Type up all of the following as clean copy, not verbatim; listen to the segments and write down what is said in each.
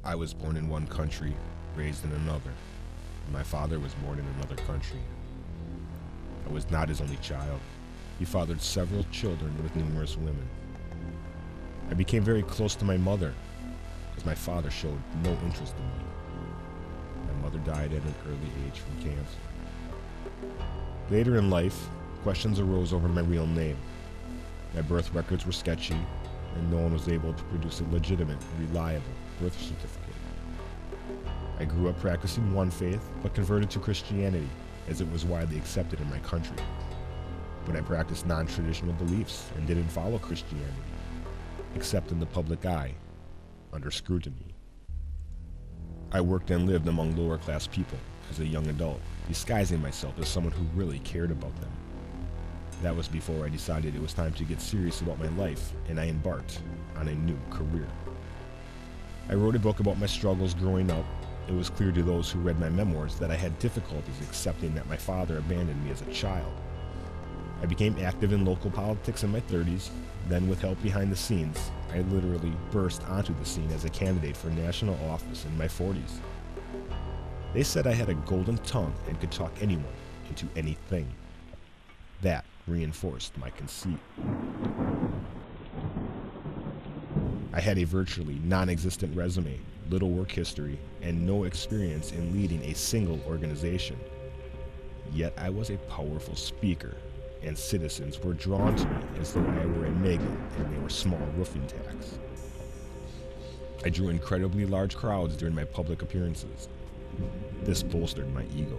I was born in one country, raised in another. My father was born in another country. I was not his only child. He fathered several children with numerous women. I became very close to my mother, as my father showed no interest in me. My mother died at an early age from cancer. Later in life, questions arose over my real name. My birth records were sketchy, and no one was able to produce a legitimate, reliable birth certificate. I grew up practicing one faith, but converted to Christianity, as it was widely accepted in my country. But I practiced non-traditional beliefs and didn't follow Christianity, except in the public eye, under scrutiny. I worked and lived among lower-class people as a young adult, disguising myself as someone who really cared about them. That was before I decided it was time to get serious about my life, and I embarked on a new career. I wrote a book about my struggles growing up. It was clear to those who read my memoirs that I had difficulties accepting that my father abandoned me as a child. I became active in local politics in my 30s, then with help behind the scenes, I literally burst onto the scene as a candidate for national office in my 40s. They said I had a golden tongue and could talk anyone into anything. That reinforced my conceit. I had a virtually non-existent resume, little work history, and no experience in leading a single organization. Yet I was a powerful speaker, and citizens were drawn to me as though I were a Megan and they were small roofing tacks. I drew incredibly large crowds during my public appearances. This bolstered my ego.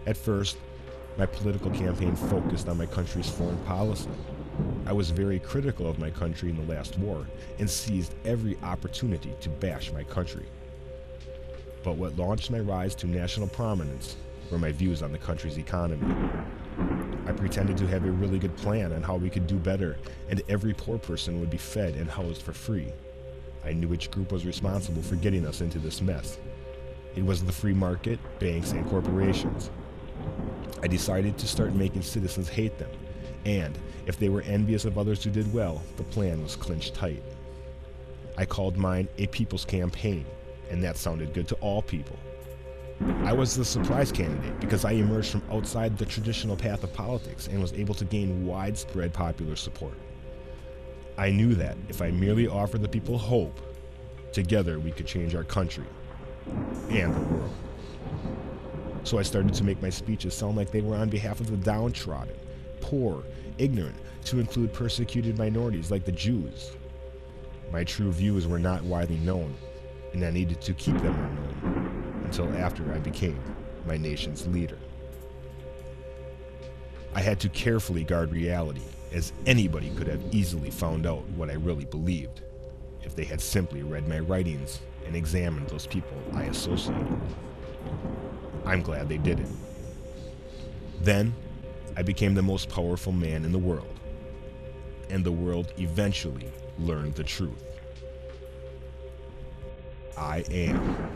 At first, my political campaign focused on my country's foreign policy. I was very critical of my country in the last war and seized every opportunity to bash my country. But what launched my rise to national prominence were my views on the country's economy. I pretended to have a really good plan on how we could do better, and every poor person would be fed and housed for free. I knew which group was responsible for getting us into this mess. It was the free market, banks, and corporations. I decided to start making citizens hate them, and if they were envious of others who did well, the plan was clinched tight. I called mine a people's campaign, and that sounded good to all people. I was the surprise candidate because I emerged from outside the traditional path of politics and was able to gain widespread popular support. I knew that if I merely offered the people hope, together we could change our country and the world. So I started to make my speeches sound like they were on behalf of the downtrodden, poor, ignorant, to include persecuted minorities like the Jews. My true views were not widely known, and I needed to keep them unknown until after I became my nation's leader. I had to carefully guard reality, as anybody could have easily found out what I really believed if they had simply read my writings and examined those people I associated with. I'm glad they didn't. Then, I became the most powerful man in the world, and the world eventually learned the truth. I am.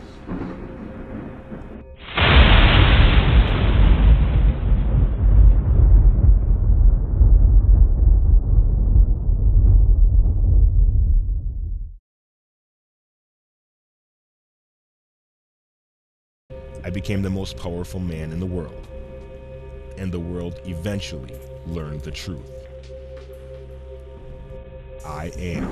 I became the most powerful man in the world, and the world eventually learned the truth. I am.